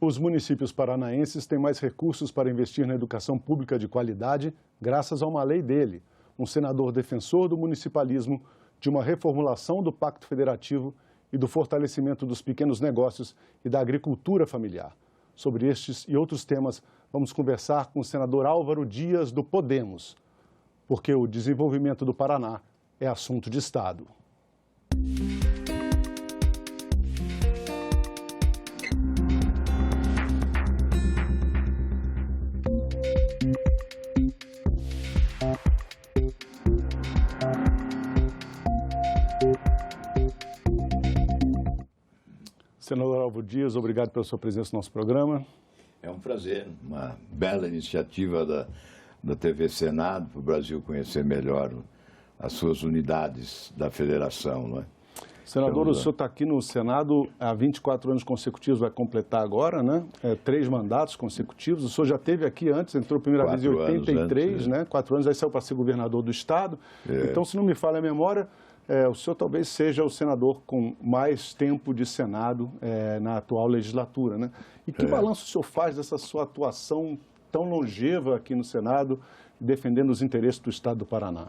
Os municípios paranaenses têm mais recursos para investir na educação pública de qualidade, graças a uma lei dele, um senador defensor do municipalismo, de uma reformulação do Pacto Federativo e do fortalecimento dos pequenos negócios e da agricultura familiar. Sobre estes e outros temas, vamos conversar com o senador Álvaro Dias, do Podemos, porque o desenvolvimento do Paraná é assunto de Estado. Senador Álvaro Dias, obrigado pela sua presença no nosso programa. É um prazer, uma bela iniciativa da TV Senado para o Brasil conhecer melhor as suas unidades da federação, não é? Senador, então, o senhor está aqui no Senado há 24 anos consecutivos, vai completar agora, né? 3 mandatos consecutivos. O senhor já esteve aqui antes, entrou a primeira vez em 83, antes, né? 4 anos, aí saiu para ser governador do Estado. Então, se não me falha a memória, o senhor talvez seja o senador com mais tempo de Senado na atual legislatura, né? E que balanço o senhor faz dessa sua atuação tão longeva aqui no Senado, defendendo os interesses do Estado do Paraná?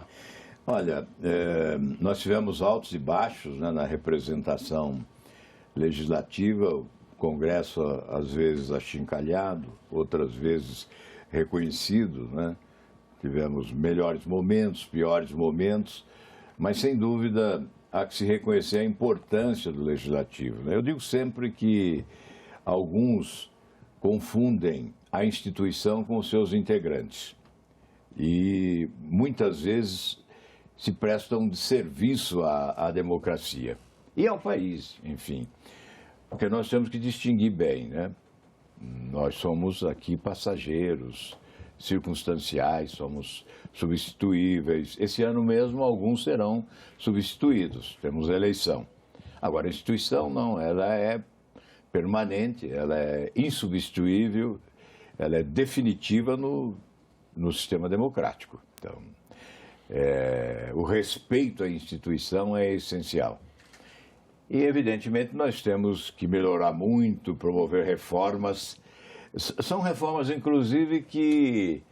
Olha, nós tivemos altos e baixos, né, na representação legislativa, o Congresso às vezes achincalhado, outras vezes reconhecido, né? Tivemos melhores momentos, piores momentos, mas sem dúvida há que se reconhecer a importância do Legislativo, né? Eu digo sempre que alguns confundem a instituição com os seus integrantes e muitas vezes se prestam de serviço à democracia e ao país, enfim, porque nós temos que distinguir bem, né? Nós somos aqui passageiros, circunstanciais, somos substituíveis. Esse ano mesmo alguns serão substituídos, temos eleição. Agora, a instituição não, ela é permanente, ela é insubstituível, ela é definitiva no sistema democrático. Então, o respeito à instituição é essencial. E, evidentemente, nós temos que melhorar muito, promover reformas. São reformas, inclusive, que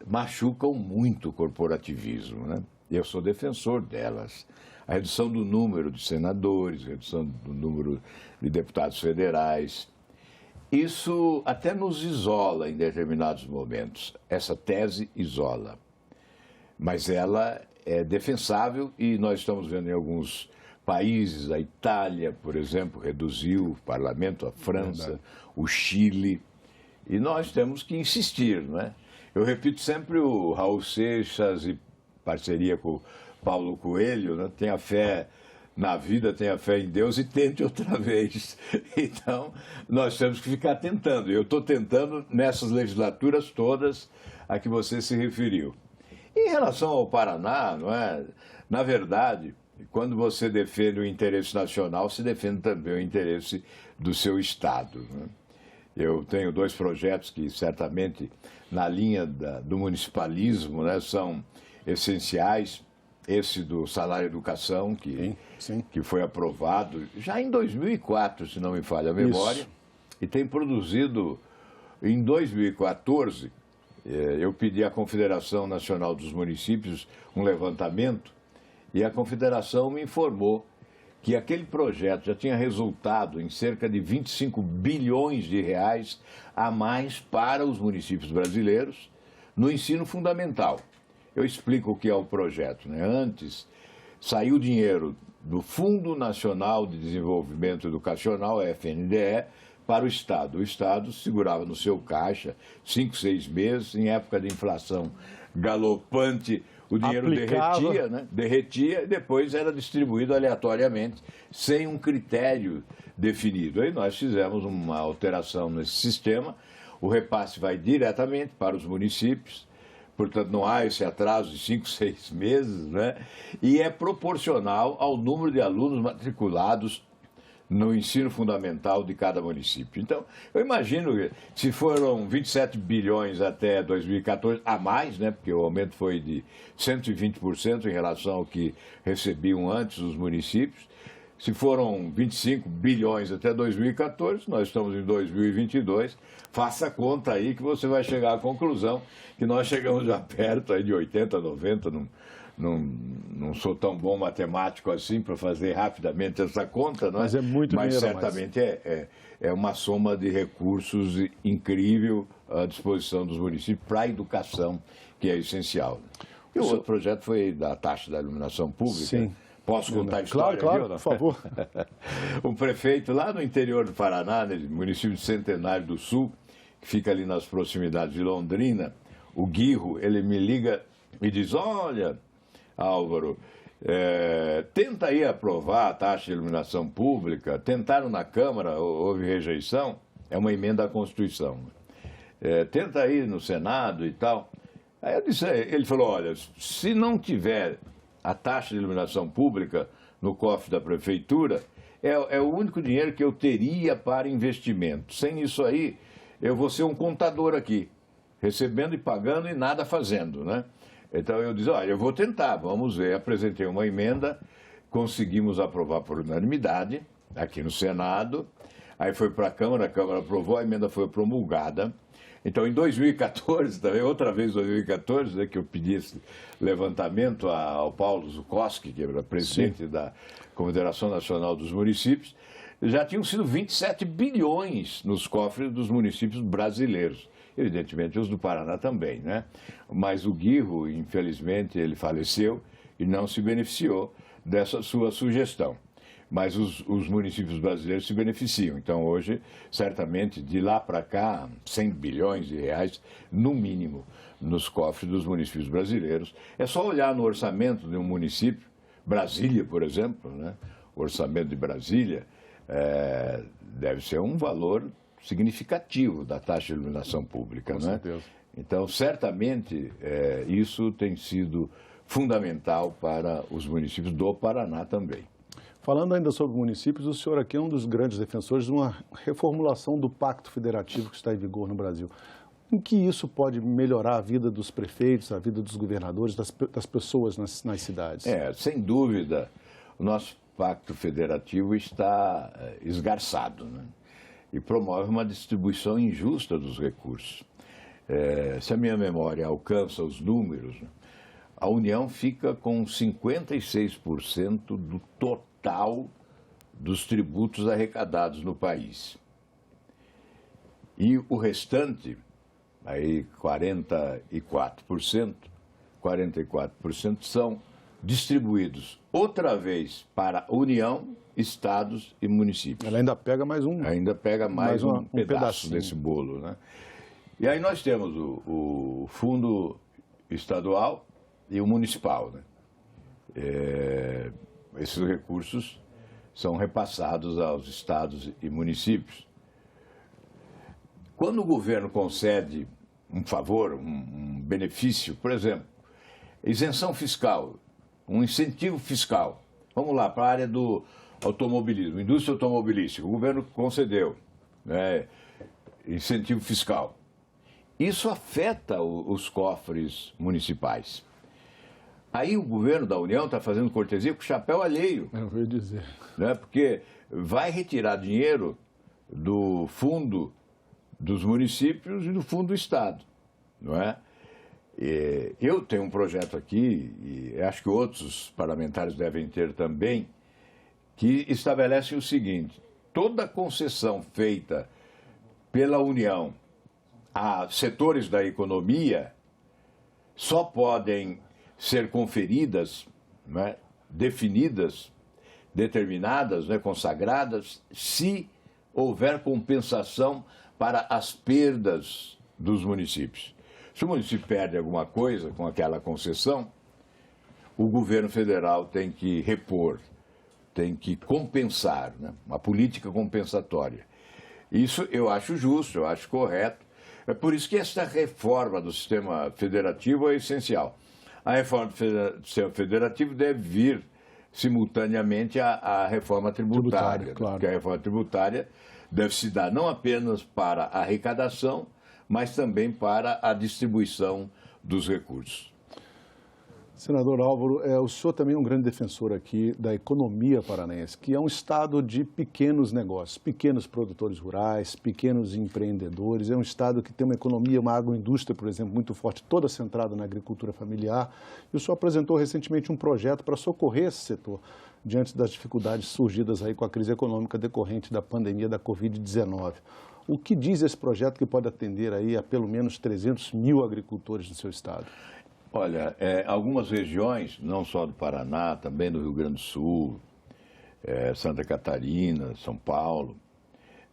machucam muito o corporativismo, né? Eu sou defensor delas. A redução do número de senadores, a redução do número de deputados federais. Isso até nos isola em determinados momentos. Essa tese isola. Mas ela é defensável e nós estamos vendo em alguns países, a Itália, por exemplo, reduziu o parlamento, a França, o Chile. E nós temos que insistir, não é? Eu repito sempre o Raul Seixas, e parceria com o Paulo Coelho, né? Tenha fé na vida, tenha fé em Deus e tente outra vez. Então, nós temos que ficar tentando. Eu estou tentando nessas legislaturas todas a que você se referiu. Em relação ao Paraná, não é? Na verdade, quando você defende o interesse nacional, se defende também o interesse do seu Estado, né? Eu tenho 2 projetos que certamente na linha do municipalismo, né, são essenciais. Esse do salário educação, que foi aprovado já em 2004, se não me falha a memória. Isso. E tem produzido, em 2014, eu pedi à Confederação Nacional dos Municípios um levantamento e a Confederação me informou que aquele projeto já tinha resultado em cerca de 25 bilhões de reais a mais para os municípios brasileiros no ensino fundamental. Eu explico o que é o projeto, né? Antes, saiu dinheiro do Fundo Nacional de Desenvolvimento Educacional, FNDE, para o Estado. O Estado segurava no seu caixa 5, 6 meses, em época de inflação galopante, o dinheiro derretia, né? Derretia e depois era distribuído aleatoriamente, sem um critério definido. Aí nós fizemos uma alteração nesse sistema, o repasse vai diretamente para os municípios, portanto não há esse atraso de 5, 6 meses, né? E é proporcional ao número de alunos matriculados no ensino fundamental de cada município. Então, eu imagino que se foram 27 bilhões até 2014, a mais, né, porque o aumento foi de 120% em relação ao que recebiam antes os municípios, Se foram 25 bilhões até 2014, nós estamos em 2022, faça a conta aí que você vai chegar à conclusão que nós chegamos já perto aí de 80, 90, não sou tão bom matemático assim para fazer rapidamente essa conta, não é? Mas é muito Mas dinheiro certamente é uma soma de recursos incrível à disposição dos municípios para a educação, que é essencial. E o outro projeto foi da taxa da iluminação pública. Sim. Posso contar a história? Claro, por favor. O prefeito lá no interior do Paraná, no município de Centenário do Sul, que fica ali nas proximidades de Londrina, o Guirro, ele me liga e diz, olha, Álvaro, tenta aí aprovar a taxa de iluminação pública, tentaram na Câmara, houve rejeição, é uma emenda à Constituição. Tenta aí no Senado e tal. Aí eu disse, ele falou, olha, se não tiver a taxa de iluminação pública no cofre da prefeitura, é o único dinheiro que eu teria para investimento. Sem isso aí, eu vou ser um contador aqui, recebendo e pagando e nada fazendo, né? Então eu disse, olha, eu vou tentar, vamos ver. Apresentei uma emenda, conseguimos aprovar por unanimidade aqui no Senado, aí foi para a Câmara aprovou, a emenda foi promulgada. Então, em 2014, também, outra vez em 2014, né, que eu pedi esse levantamento ao Paulo Zukoski, que era presidente Sim. da Confederação Nacional dos Municípios, já tinham sido 27 bilhões nos cofres dos municípios brasileiros. Evidentemente, os do Paraná também, né? Mas o Guirro, infelizmente, ele faleceu e não se beneficiou dessa sua sugestão. Mas os municípios brasileiros se beneficiam. Então, hoje, certamente, de lá para cá, 100 bilhões de reais, no mínimo, nos cofres dos municípios brasileiros. É só olhar no orçamento de um município, Brasília, por exemplo, né? O orçamento de Brasília deve ser um valor significativo da taxa de iluminação pública. Com certeza. Então, certamente, isso tem sido fundamental para os municípios do Paraná também. Falando ainda sobre municípios, o senhor aqui é um dos grandes defensores de uma reformulação do Pacto Federativo que está em vigor no Brasil. Em que isso pode melhorar a vida dos prefeitos, a vida dos governadores, das pessoas nas cidades? Sem dúvida, o nosso Pacto Federativo está esgarçado, né? E promove uma distribuição injusta dos recursos. Se a minha memória alcança os números, a União fica com 56% do total dos tributos arrecadados no país. E o restante, aí 44% são distribuídos outra vez para a União, estados e municípios. Ela ainda pega mais um. Ainda pega mais um pedaço desse bolo, né? E aí nós temos o fundo estadual e o municipal, né? Esses recursos são repassados aos estados e municípios. Quando o governo concede um favor, um benefício, por exemplo, isenção fiscal, um incentivo fiscal, vamos lá, para a área do automobilismo, indústria automobilística, o governo concedeu, né, incentivo fiscal. Isso afeta os cofres municipais. Aí o governo da União está fazendo cortesia com o chapéu alheio. Eu vou dizer. Né? Porque vai retirar dinheiro do fundo dos municípios e do fundo do Estado. Não é? Eu tenho um projeto aqui, e acho que outros parlamentares devem ter também, que estabelece o seguinte: toda concessão feita pela União a setores da economia só podem ser conferidas, né, definidas, determinadas, né, consagradas, se houver compensação para as perdas dos municípios. Se o município perde alguma coisa com aquela concessão, o governo federal tem que repor, tem que compensar, né, uma política compensatória. Isso eu acho justo, eu acho correto. É por isso que essa reforma do sistema federativo é essencial. A reforma do sistema federativo deve vir simultaneamente à reforma tributária, claro. Porque a reforma tributária deve se dar não apenas para a arrecadação, mas também para a distribuição dos recursos. Senador Álvaro, o senhor também é um grande defensor aqui da economia paranaense, que é um estado de pequenos negócios, pequenos produtores rurais, pequenos empreendedores. É um estado que tem uma economia, uma agroindústria, por exemplo, muito forte, toda centrada na agricultura familiar. E o senhor apresentou recentemente um projeto para socorrer esse setor diante das dificuldades surgidas aí com a crise econômica decorrente da pandemia da Covid-19. O que diz esse projeto que pode atender aí a pelo menos 300 mil agricultores no seu estado? Olha, algumas regiões, não só do Paraná, também do Rio Grande do Sul, Santa Catarina, São Paulo,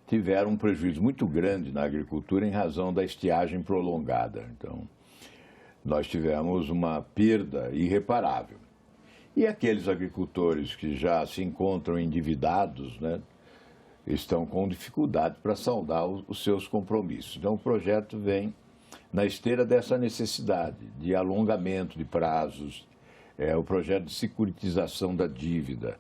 tiveram um prejuízo muito grande na agricultura em razão da estiagem prolongada. Então, nós tivemos uma perda irreparável. E aqueles agricultores que já se encontram endividados, né, estão com dificuldade para saldar os seus compromissos. Então, o projeto vem na esteira dessa necessidade de alongamento de prazos, o projeto de securitização da dívida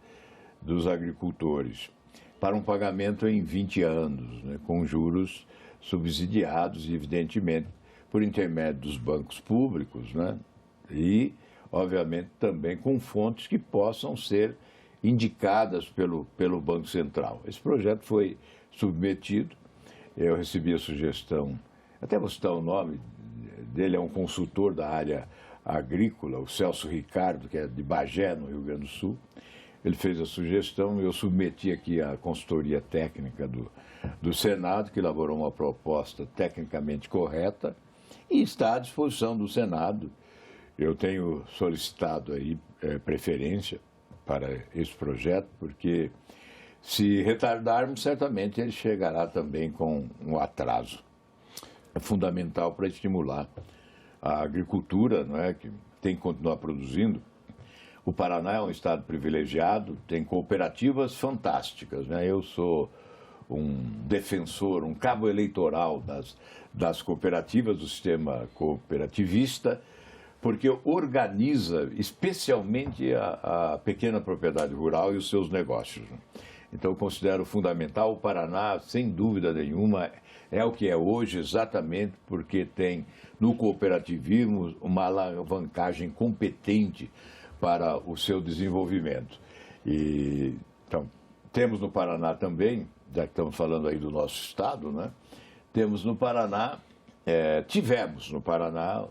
dos agricultores para um pagamento em 20 anos, né, com juros subsidiados, evidentemente, por intermédio dos bancos públicos, né, e, obviamente, também com fontes que possam ser indicadas pelo Banco Central. Esse projeto foi submetido, eu recebi a sugestão. Até vou citar o nome dele, é um consultor da área agrícola, o Celso Ricardo, que é de Bagé, no Rio Grande do Sul. Ele fez a sugestão e eu submeti aqui à consultoria técnica do Senado, que elaborou uma proposta tecnicamente correta e está à disposição do Senado. Eu tenho solicitado aí preferência para esse projeto, porque se retardarmos, certamente ele chegará também com um atraso. É fundamental para estimular a agricultura, não é, que tem que continuar produzindo. O Paraná é um estado privilegiado, tem cooperativas fantásticas, né? Eu sou um defensor, um cabo eleitoral das cooperativas, do sistema cooperativista, porque organiza especialmente a pequena propriedade rural e os seus negócios. Então, eu considero fundamental. O Paraná, sem dúvida nenhuma, é o que é hoje exatamente porque tem no cooperativismo uma alavancagem competente para o seu desenvolvimento. E, então, temos no Paraná também, já que estamos falando aí do nosso estado, né? Temos no Paraná, tivemos no Paraná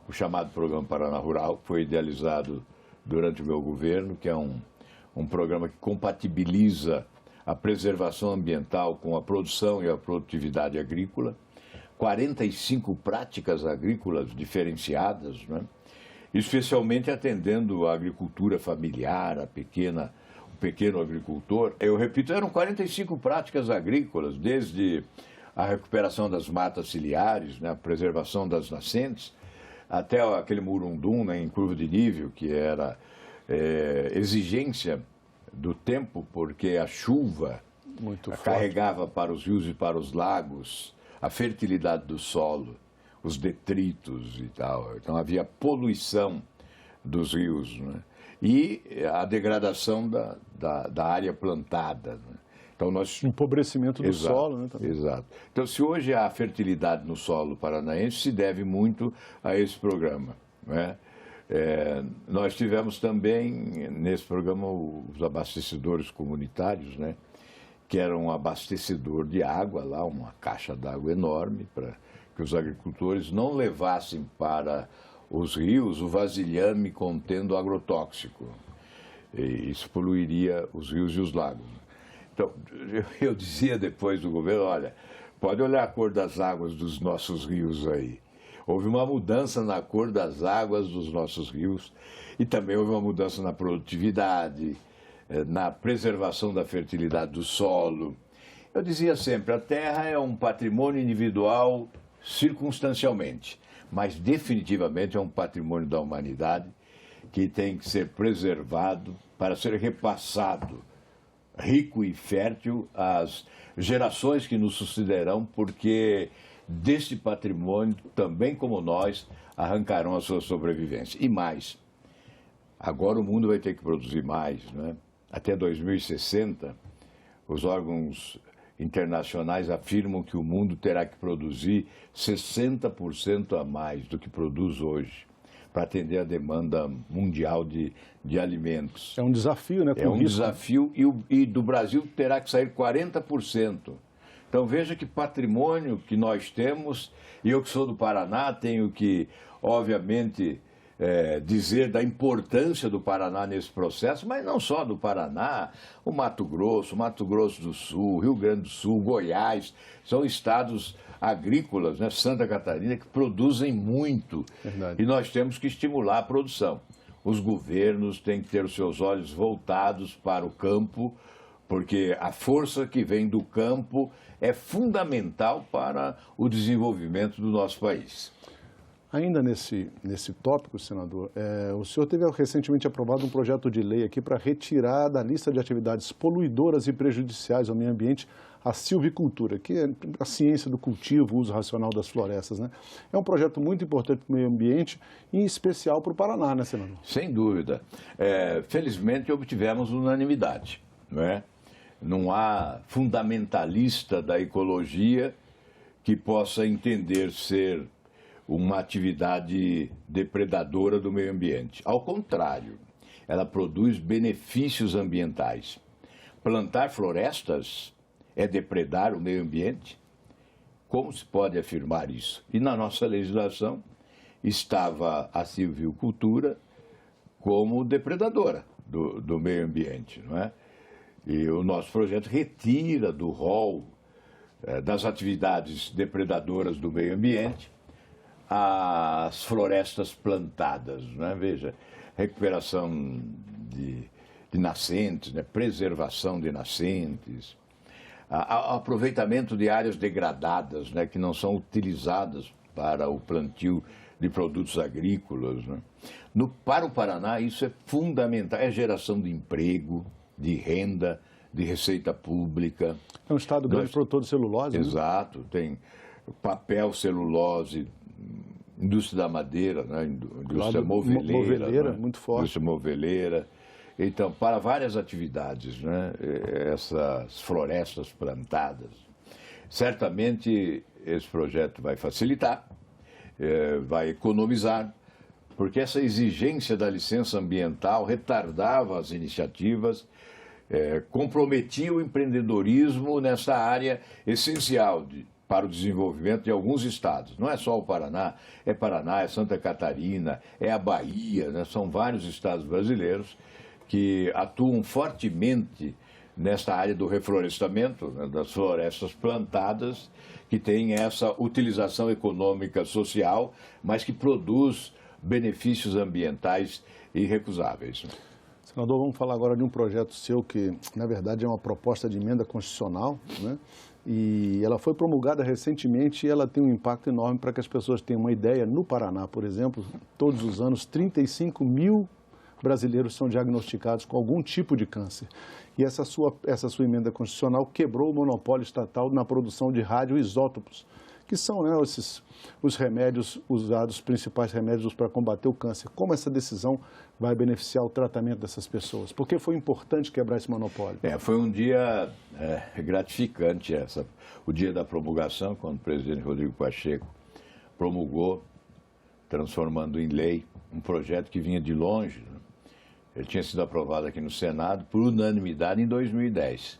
o chamado Programa Paraná Rural, que foi idealizado durante o meu governo, que é um programa que compatibiliza a preservação ambiental com a produção e a produtividade agrícola, 45 práticas agrícolas diferenciadas, né? Especialmente atendendo a agricultura familiar, o pequeno agricultor. Eu repito, eram 45 práticas agrícolas, desde a recuperação das matas ciliares, né, a preservação das nascentes, até aquele murundum, né, em curva de nível, que era exigência do tempo, porque a chuva carregava para os rios e para os lagos a fertilidade do solo, os detritos e tal. Então havia poluição dos rios, né? E a degradação da área plantada, né? Então empobrecimento do solo, né? Também. Exato. Então, se hoje há fertilidade no solo paranaense, se deve muito a esse programa, né? Nós tivemos também, nesse programa, os abastecedores comunitários, né? Que eram um abastecedor de água lá, uma caixa d'água enorme, para que os agricultores não levassem para os rios o vasilhame contendo agrotóxico. E isso poluiria os rios e os lagos. Então, eu dizia depois do governo, olha, pode olhar a cor das águas dos nossos rios aí. Houve uma mudança na cor das águas dos nossos rios e também houve uma mudança na produtividade, na preservação da fertilidade do solo. Eu dizia sempre, a terra é um patrimônio individual circunstancialmente, mas definitivamente é um patrimônio da humanidade que tem que ser preservado para ser repassado, rico e fértil, às gerações que nos sucederão, porque deste patrimônio, também como nós, arrancarão a sua sobrevivência. E mais, agora o mundo vai ter que produzir mais, né? Até 2060, os órgãos internacionais afirmam que o mundo terá que produzir 60% a mais do que produz hoje, para atender a demanda mundial de alimentos. É um desafio, né? É um desafio e do Brasil terá que sair 40%. Então veja que patrimônio que nós temos, e eu que sou do Paraná tenho que, obviamente, dizer da importância do Paraná nesse processo, mas não só do Paraná, o Mato Grosso do Sul, Rio Grande do Sul, Goiás, são estados agrícolas, né, Santa Catarina, que produzem muito. Verdade. E nós temos que estimular a produção. Os governos têm que ter os seus olhos voltados para o campo, porque a força que vem do campo é fundamental para o desenvolvimento do nosso país. Ainda nesse tópico, senador, o senhor teve recentemente aprovado um projeto de lei aqui para retirar da lista de atividades poluidoras e prejudiciais ao meio ambiente a silvicultura, que é a ciência do cultivo, o uso racional das florestas, né? É um projeto muito importante para o meio ambiente, em especial para o Paraná, né, senador? Sem dúvida. Felizmente obtivemos unanimidade, não é? Não há fundamentalista da ecologia que possa entender ser uma atividade depredadora do meio ambiente. Ao contrário, ela produz benefícios ambientais. Plantar florestas é depredar o meio ambiente? Como se pode afirmar isso? E na nossa legislação estava a silvicultura como depredadora do meio ambiente, não é? E o nosso projeto retira do rol das atividades depredadoras do meio ambiente as florestas plantadas, né? Veja, recuperação de nascentes, né? Preservação de nascentes, aproveitamento de áreas degradadas, né? Que não são utilizadas para o plantio de produtos agrícolas, né? Para o Paraná isso é fundamental, é geração de emprego, de renda, de receita pública. É um estado grande produtor de celulose. Exato, né? Tem papel, celulose, indústria da madeira, né? Indústria moveleira, né? Muito forte. Indústria moveleira. Então, para várias atividades, né? Essas florestas plantadas. Certamente esse projeto vai facilitar, vai economizar, porque essa exigência da licença ambiental retardava as iniciativas, comprometia o empreendedorismo nessa área essencial para o desenvolvimento de alguns estados. Não é só o Paraná, é Santa Catarina, é a Bahia, né? São vários estados brasileiros que atuam fortemente nesta área do reflorestamento, né? Das florestas plantadas, que tem essa utilização econômica social, mas que produz benefícios ambientais irrecusáveis. Senador, vamos falar agora de um projeto seu que, na verdade, é uma proposta de emenda constitucional, né? E ela foi promulgada recentemente e ela tem um impacto enorme para que as pessoas tenham uma ideia. No Paraná, por exemplo, todos os anos, 35 mil brasileiros são diagnosticados com algum tipo de câncer. E essa sua emenda constitucional quebrou o monopólio estatal na produção de radioisótopos, que são, né, os remédios usados, os principais remédios para combater o câncer. Como essa decisão vai beneficiar o tratamento dessas pessoas? Porque foi importante quebrar esse monopólio. Foi um dia gratificante o dia da promulgação, quando o presidente Rodrigo Pacheco promulgou, transformando em lei, um projeto que vinha de longe, né? Ele tinha sido aprovado aqui no Senado por unanimidade em 2010.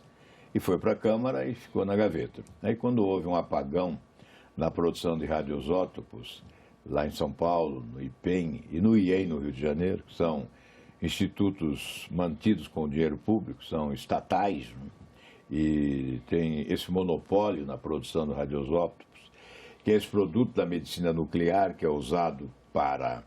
E foi para a Câmara e ficou na gaveta. Aí quando houve um apagão na produção de radioisótopos, lá em São Paulo, no IPEM e no IEM, no Rio de Janeiro, que são institutos mantidos com dinheiro público, são estatais, né? E tem esse monopólio na produção de radioisótopos, que é esse produto da medicina nuclear que é usado para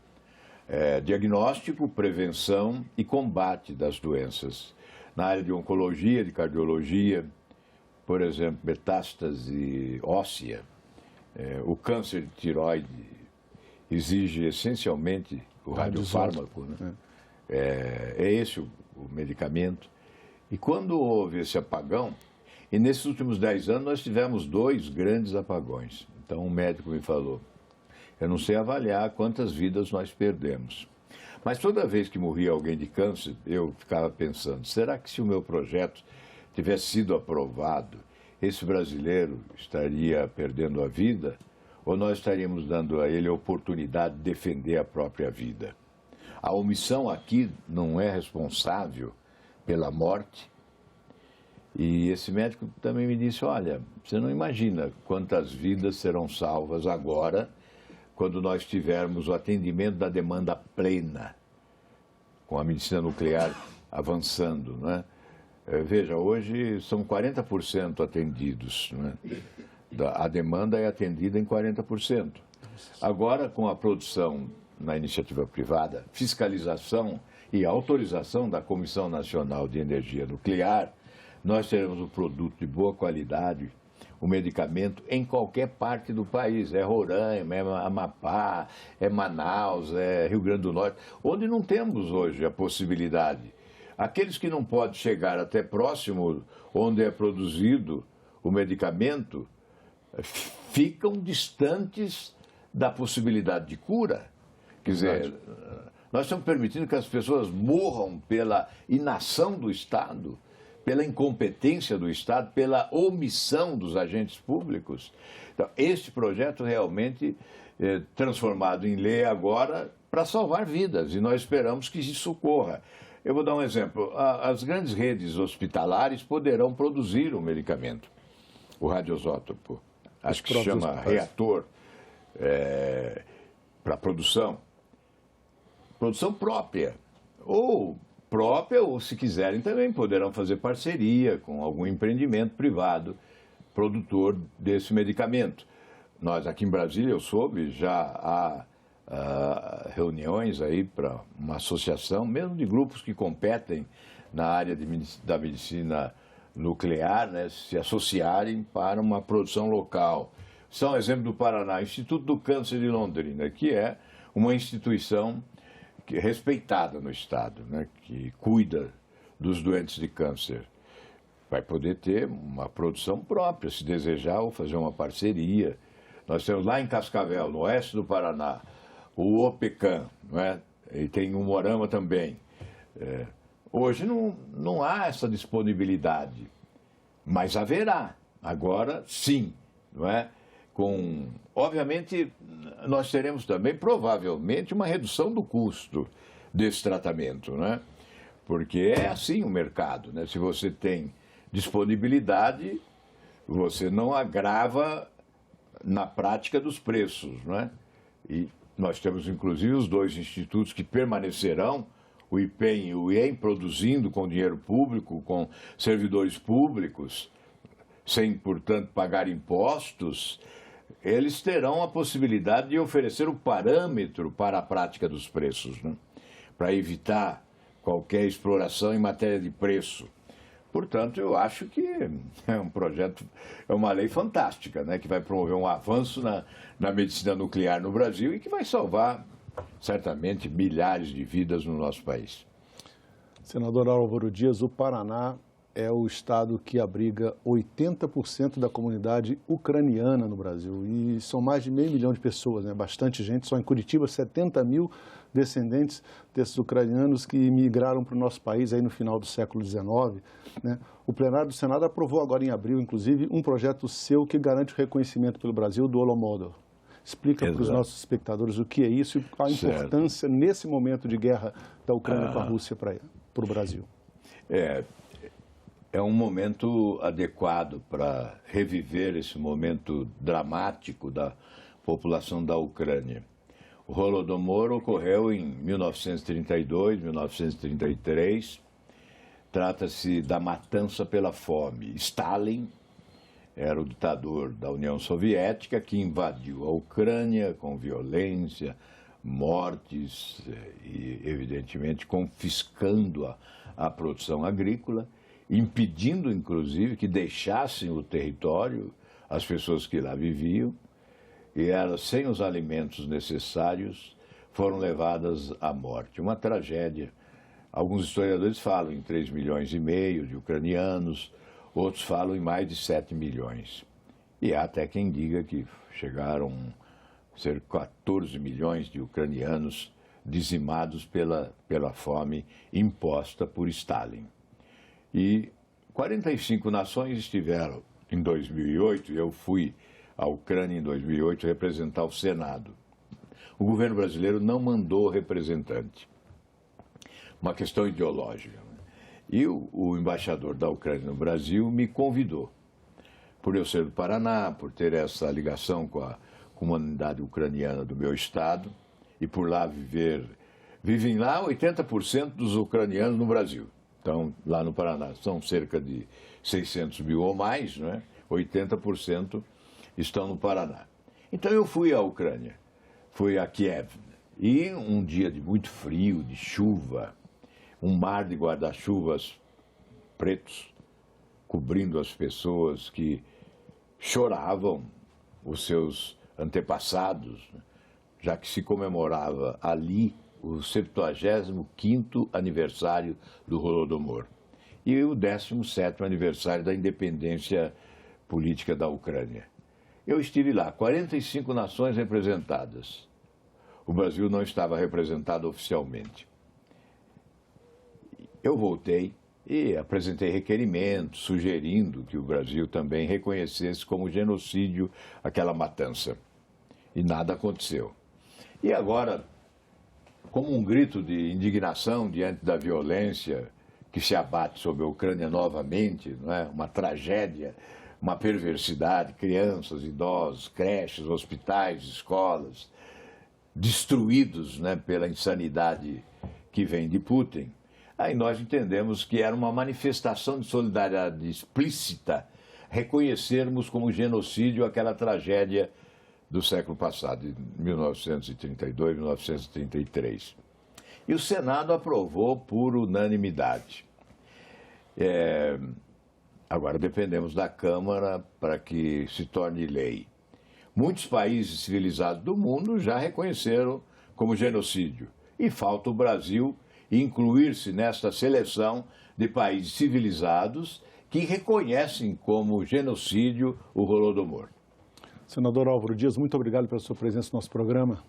diagnóstico, prevenção e combate das doenças. Na área de oncologia, de cardiologia, por exemplo, metástase óssea, o câncer de tireoide exige essencialmente o radiofármaco, né? É esse o medicamento. E quando houve esse apagão, e nesses últimos 10 anos nós tivemos 2 grandes apagões. Então um médico me falou, eu não sei avaliar quantas vidas nós perdemos. Mas toda vez que morria alguém de câncer, eu ficava pensando, será que se o meu projeto tivesse sido aprovado, esse brasileiro estaria perdendo a vida ou nós estaríamos dando a ele a oportunidade de defender a própria vida? A omissão aqui não é responsável pela morte. E esse médico também me disse, olha, você não imagina quantas vidas serão salvas agora, quando nós tivermos o atendimento da demanda plena, com a medicina nuclear avançando, né? Veja, hoje são 40% atendidos, né? A demanda é atendida em 40%. Agora, com a produção na iniciativa privada, fiscalização e autorização da Comissão Nacional de Energia Nuclear, nós teremos um produto de boa qualidade, o medicamento em qualquer parte do país. É Roraima, é Amapá, é Manaus, é Rio Grande do Norte, onde não temos hoje a possibilidade. Aqueles que não podem chegar até próximo onde é produzido o medicamento, ficam distantes da possibilidade de cura. Quer dizer, nós estamos permitindo que as pessoas morram pela inação do Estado, pela incompetência do Estado, pela omissão dos agentes públicos. Então, este projeto realmente é transformado em lei agora para salvar vidas, e nós esperamos que isso ocorra. Eu vou dar um exemplo. As grandes redes hospitalares poderão produzir o medicamento, o radioisótopo, acho que se chama reator, para produção própria, ou se quiserem também poderão fazer parceria com algum empreendimento privado produtor desse medicamento. Nós aqui em Brasília, eu soube, já há reuniões aí para uma associação, mesmo de grupos que competem na área da medicina nuclear, né, se associarem para uma produção local. São exemplo do Paraná, Instituto do Câncer de Londrina, que é uma instituição respeitada no Estado, né, que cuida dos doentes de câncer. Vai poder ter uma produção própria, se desejar, ou fazer uma parceria. Nós temos lá em Cascavel, no oeste do Paraná, o OPECAM, não é? E tem o Morama também. Hoje não há essa disponibilidade, mas haverá. Agora, sim, não é? Obviamente, nós teremos também, provavelmente, uma redução do custo desse tratamento, né? Porque é assim o mercado, né? Se você tem disponibilidade, você não agrava na prática dos preços, né? E nós temos, inclusive, os dois institutos que permanecerão, o IPEM e o IEM, produzindo com dinheiro público, com servidores públicos, sem, portanto, pagar impostos. Eles terão a possibilidade de oferecer o parâmetro para a prática dos preços, né? Para evitar qualquer exploração em matéria de preço. Portanto, eu acho que é um projeto, é uma lei fantástica, né? Que vai promover um avanço na medicina nuclear no Brasil e que vai salvar, certamente, milhares de vidas no nosso país. Senador Álvaro Dias, o Paraná é o estado que abriga 80% da comunidade ucraniana no Brasil. E são mais de 500 mil de pessoas, né? Bastante gente. Só em Curitiba, 70 mil descendentes desses ucranianos que migraram para o nosso país aí no final do século XIX. Né? O plenário do Senado aprovou agora em abril, inclusive, um projeto seu que garante o reconhecimento pelo Brasil do Holodomor. Explica para os nossos espectadores o que é isso e qual a importância nesse momento de guerra da Ucrânia com a Rússia para o Brasil. É um momento adequado para reviver esse momento dramático da população da Ucrânia. O Holodomor ocorreu em 1932, 1933. Trata-se da matança pela fome. Stalin era o ditador da União Soviética que invadiu a Ucrânia com violência, mortes e, evidentemente, confiscando a produção agrícola, impedindo, inclusive, que deixassem o território as pessoas que lá viviam, e elas, sem os alimentos necessários, foram levadas à morte. Uma tragédia. Alguns historiadores falam em 3,5 milhões de ucranianos, outros falam em mais de 7 milhões. E há até quem diga que chegaram a ser 14 milhões de ucranianos dizimados pela fome imposta por Stalin. E 45 nações estiveram em 2008, eu fui à Ucrânia em 2008 representar o Senado. O governo brasileiro não mandou representante. Uma questão ideológica. E o embaixador da Ucrânia no Brasil me convidou. Por eu ser do Paraná, por ter essa ligação com a comunidade ucraniana do meu estado e por lá vivem lá 80% dos ucranianos no Brasil. Então, lá no Paraná, são cerca de 600 mil ou mais, não é? 80% estão no Paraná. Então, eu fui à Ucrânia, fui a Kiev, e um dia de muito frio, de chuva, um mar de guarda-chuvas pretos, cobrindo as pessoas que choravam os seus antepassados, já que se comemorava ali o 75º aniversário do Holodomor e o 17º aniversário da independência política da Ucrânia. Eu estive lá, 45 nações representadas. O Brasil não estava representado oficialmente. Eu voltei e apresentei requerimentos sugerindo que o Brasil também reconhecesse como genocídio aquela matança. E nada aconteceu. E agora, como um grito de indignação diante da violência que se abate sobre a Ucrânia novamente, não é? Uma tragédia, uma perversidade, crianças, idosos, creches, hospitais, escolas, destruídos, né, pela insanidade que vem de Putin. Aí nós entendemos que era uma manifestação de solidariedade explícita reconhecermos como genocídio aquela tragédia do século passado, de 1932, 1933. E o Senado aprovou por unanimidade. Agora dependemos da Câmara para que se torne lei. Muitos países civilizados do mundo já reconheceram como genocídio. E falta o Brasil incluir-se nesta seleção de países civilizados que reconhecem como genocídio o Holodomor. Senador Álvaro Dias, muito obrigado pela sua presença no nosso programa.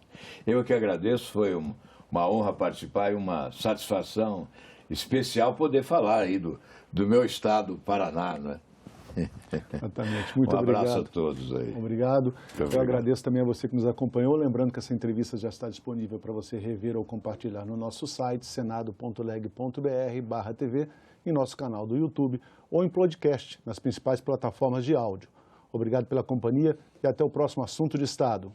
Eu que agradeço, foi uma honra participar e uma satisfação especial poder falar aí do meu estado, Paraná, né? Exatamente. Muito obrigado. Um abraço a todos aí. Obrigado. Eu agradeço também a você que nos acompanhou. Lembrando que essa entrevista já está disponível para você rever ou compartilhar no nosso site, senado.leg.br/TV, em nosso canal do YouTube ou em podcast, nas principais plataformas de áudio. Obrigado pela companhia e até o próximo Assunto de Estado.